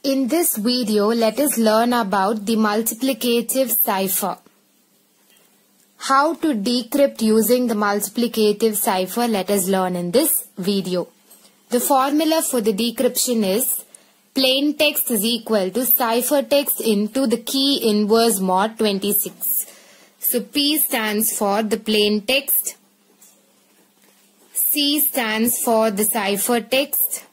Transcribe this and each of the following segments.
In this video, let us learn about the multiplicative cipher. How to decrypt using the multiplicative cipher, let us learn in this video. The formula for the decryption is plain text is equal to ciphertext into the key inverse mod 26. So P stands for the plain text, C stands for the ciphertext,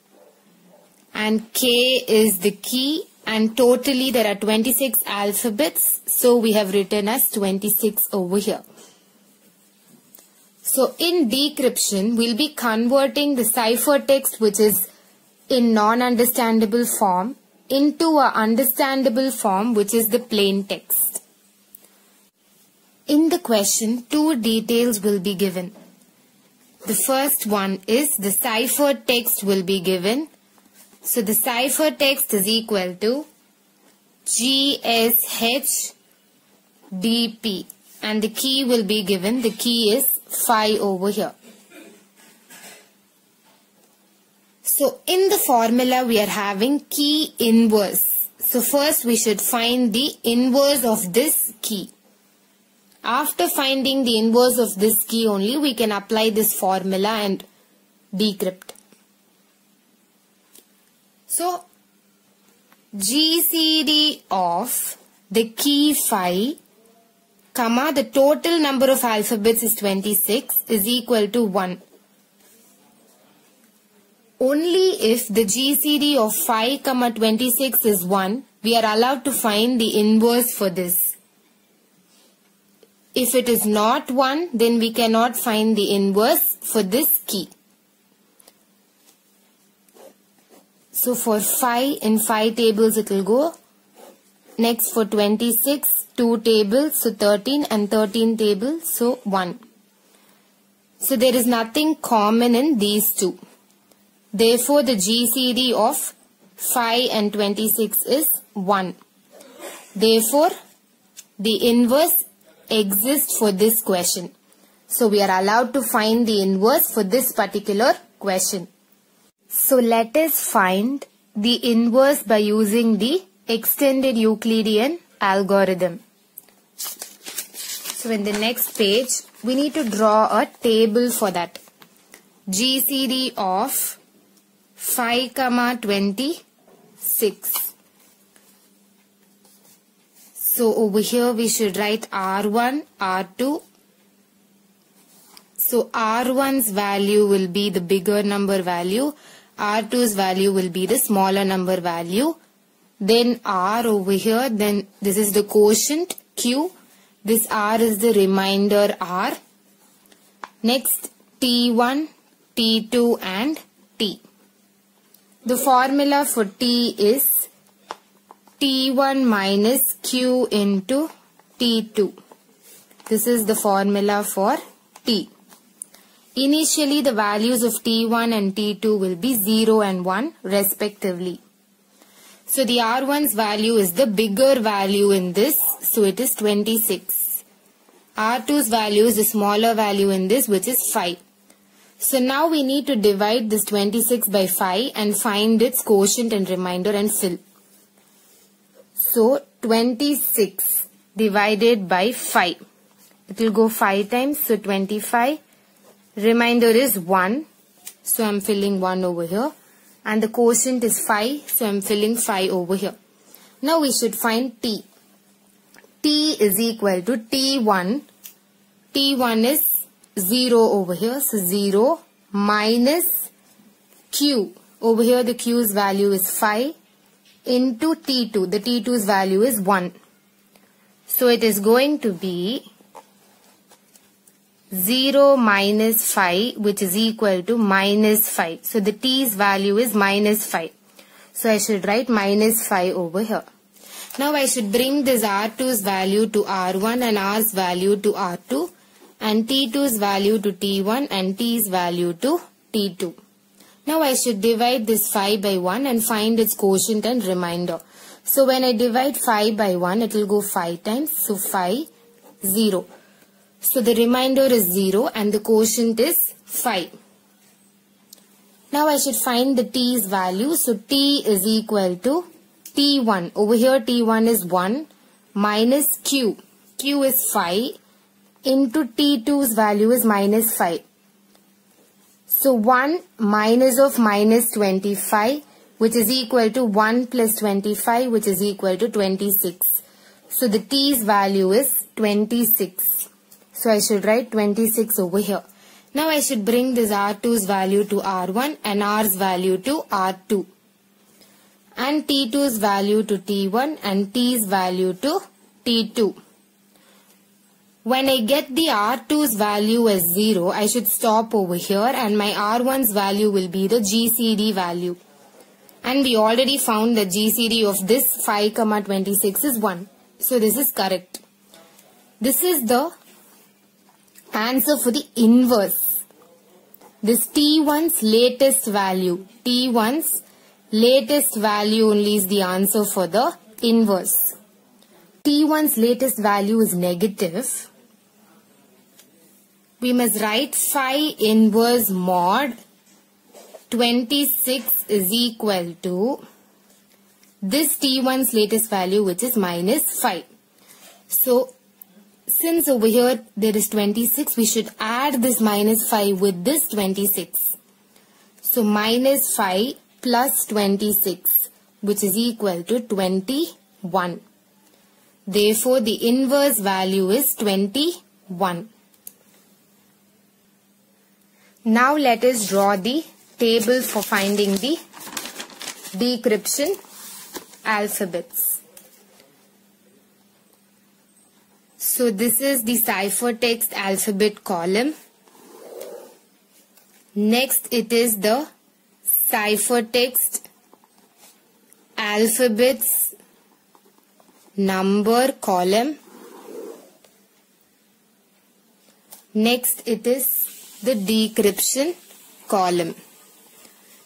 and K is the key, and totally there are 26 alphabets, so we have written as 26 over here. So in decryption, we'll be converting the ciphertext which is in non-understandable form into a understandable form which is the plain text. In the question, two details will be given. The first one is the ciphertext will be given. So the ciphertext is equal to GSHDP and the key will be given. The key is 5 over here. So in the formula we are having key inverse. So first we should find the inverse of this key. After finding the inverse of this key only we can apply this formula and decrypt. So, GCD of the key 5, comma, the total number of alphabets is 26 is equal to 1. Only if the GCD of 5, comma 26 is 1, we are allowed to find the inverse for this. If it is not 1, then we cannot find the inverse for this key. So for 5, in 5 tables it will go. Next for 26, 2 tables, so 13 and 13 tables, so 1. So there is nothing common in these two. Therefore the GCD of 5 and 26 is 1. Therefore the inverse exists for this question. So we are allowed to find the inverse for this particular question. So let us find the inverse by using the extended Euclidean algorithm. So in the next page, we need to draw a table for that. GCD of 5, 26. So over here we should write R1, R2. So R1's value will be the bigger number value. R2's value will be the smaller number value. Then R over here, then this is the quotient Q. This R is the remainder R. Next T1, T2 and T. The formula for T is T1 minus Q into T2. This is the formula for T. Initially, the values of T1 and T2 will be 0 and 1 respectively. So the R1's value is the bigger value in this, so it is 26. R2's value is the smaller value in this, which is 5. So now we need to divide this 26 by 5 and find its quotient and remainder and fill. So 26 divided by 5. It will go 5 times, so 25. Remainder is 1, so I am filling 1 over here. And the quotient is 5, so I am filling 5 over here. Now we should find T. T is equal to T1. T1 is 0 over here, so 0 minus Q. Over here the Q's value is 5 into T2. The T2's value is 1. So it is going to be 0 minus 5, which is equal to minus 5. So the T's value is minus 5. So I should write minus 5 over here. Now I should bring this R2's value to R1 and R's value to R2 and T2's value to T1 and T's value to T2. Now I should divide this 5 by 1 and find its quotient and remainder. So when I divide 5 by 1, it will go 5 times. So 5, 0. So the remainder is 0 and the quotient is 5. Now I should find the T's value. So T is equal to T1. Over here T1 is 1 minus Q. Q is 5 into T2's value is minus 5. So 1 minus of minus 25, which is equal to 1 plus 25, which is equal to 26. So the T's value is 26. So I should write 26 over here. Now I should bring this R2's value to R1 and R's value to R2. And T2's value to T1 and T's value to T2. When I get the R2's value as 0, I should stop over here and my R1's value will be the GCD value. And we already found the GCD of this 5, 26 is 1. So this is correct. This is the answer for the inverse. This T1's latest value. T1's latest value only is the answer for the inverse. T1's latest value is negative. We must write phi inverse mod 26 is equal to this T1's latest value, which is minus 5. So since over here there is 26, we should add this minus 5 with this 26. So minus 5 plus 26, which is equal to 21. Therefore the inverse value is 21. Now let us draw the table for finding the decryption alphabets. So this is the ciphertext alphabet column. Next it is the ciphertext alphabets number column. Next it is the decryption column.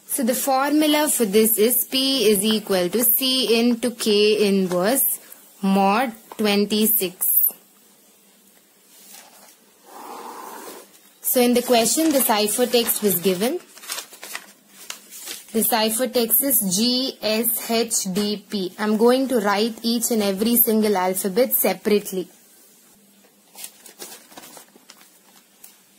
So the formula for this is P is equal to C into K inverse mod 26. So in the question the ciphertext was given. The ciphertext is GSHDP. I'm going to write each and every single alphabet separately.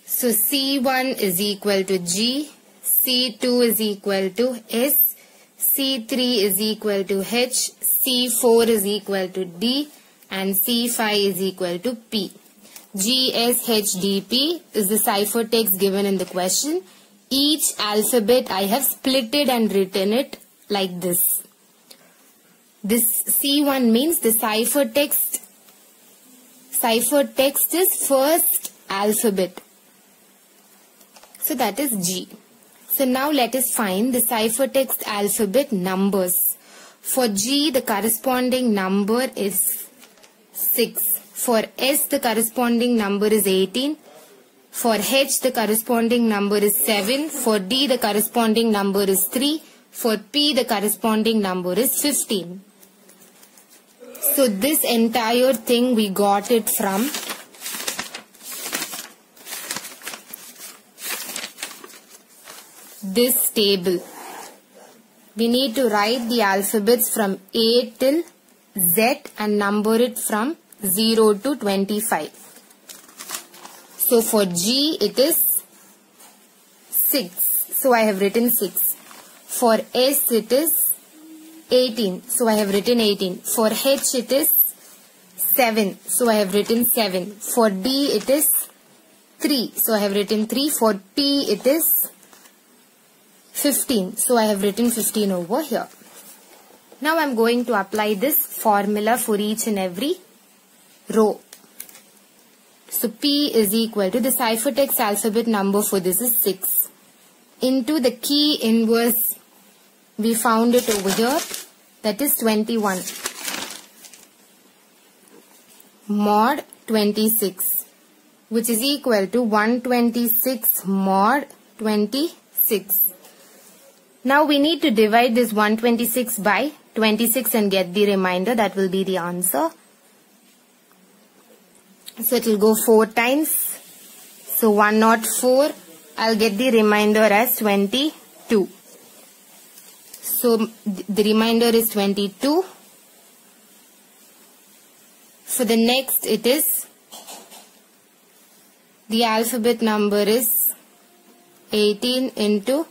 So C1 is equal to G, C2 is equal to S, C3 is equal to H, C4 is equal to D, and C5 is equal to P. GSHDP is the ciphertext given in the question. Each alphabet I have splitted and written it like this. This C1 means the ciphertext is first alphabet. So that is G. So now let us find the ciphertext alphabet numbers. For G the corresponding number is 6. For S the corresponding number is 18. For H the corresponding number is 7. For D the corresponding number is 3. For P the corresponding number is 15. So this entire thing we got it from this table. We need to write the alphabets from A till Z and number it from 0 to 25. So for G it is 6. So I have written 6. For S it is 18. So I have written 18. For H it is 7. So I have written 7. For D it is 3. So I have written 3. For P it is 15. So I have written 15 over here. Now I am going to apply this formula for each and every row. So P is equal to the ciphertext alphabet number for this is 6. Into the key inverse we found it over here, that is 21. Mod 26, which is equal to 126 mod 26. Now we need to divide this 126 by 26 and get the remainder. That will be the answer. So it will go 4 times. So 104. I'll get the remainder as 22. So the remainder is 22. For the next, it is the alphabet number is 18 into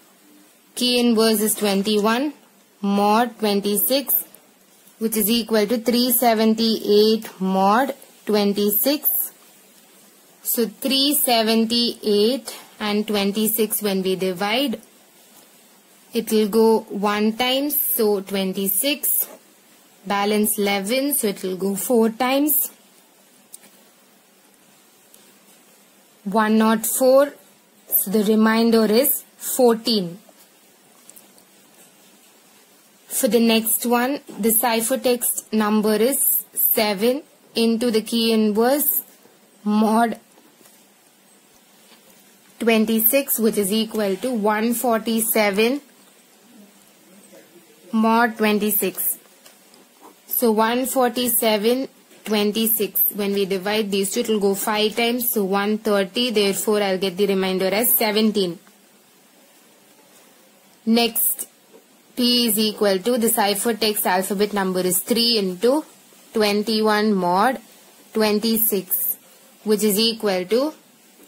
key inverse is 21 mod 26, which is equal to 378 mod 26. So 378 and 26, when we divide, it will go 1 times, so 26. Balance 11, so it will go 4 times. 104, so the remainder is 14. For the next one, the ciphertext number is 7 into the key inverse mod 26, which is equal to 147 mod 26. So 147, 26. When we divide these two, it will go 5 times. So 130. Therefore, I'll get the remainder as 17. Next, P is equal to the ciphertext alphabet number is 3 into 21 mod 26, which is equal to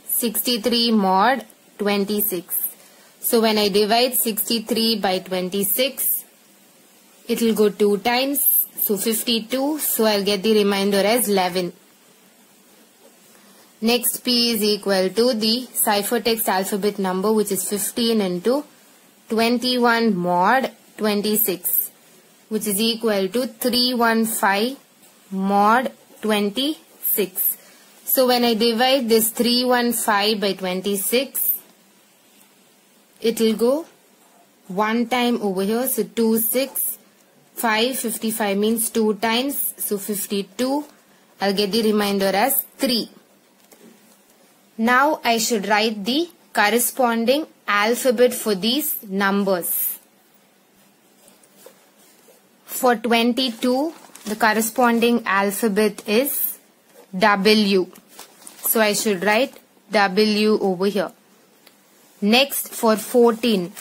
63 mod 26. So when I divide 63 by 26, it will go 2 times. So 52. So I'll get the remainder as 11. Next, P is equal to the ciphertext alphabet number, which is 15 into 21 mod 26, which is equal to 315 mod 26. So when I divide this 315 by 26, it will go 1 time over here. So 2, 6. 5, 55 means 2 times. So 52. I'll get the remainder as 3. Now I should write the corresponding alphabet for these numbers. For 22, the corresponding alphabet is W. So I should write W over here. Next, for 14.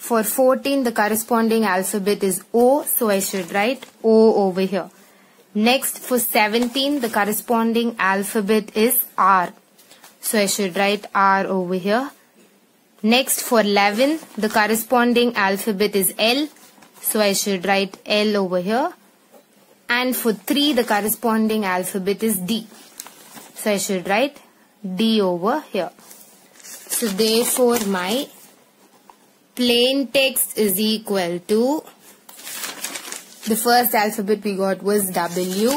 For 14, the corresponding alphabet is O, so I should write O over here. Next, for 17, the corresponding alphabet is R. So I should write R over here. Next, for 11, the corresponding alphabet is L. So I should write L over here. And for 3, the corresponding alphabet is D. So I should write D over here. So therefore, my plain text is equal to, the first alphabet we got was W.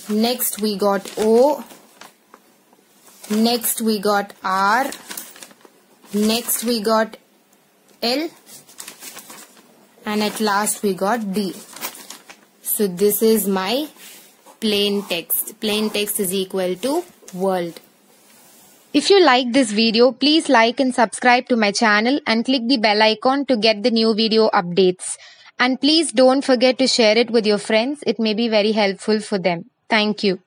Next we got O. Next we got R. Next we got L. And at last we got D. So this is my plain text. Plain text is equal to world. If you like this video, please like and subscribe to my channel and click the bell icon to get the new video updates. And please don't forget to share it with your friends. It may be very helpful for them. Thank you.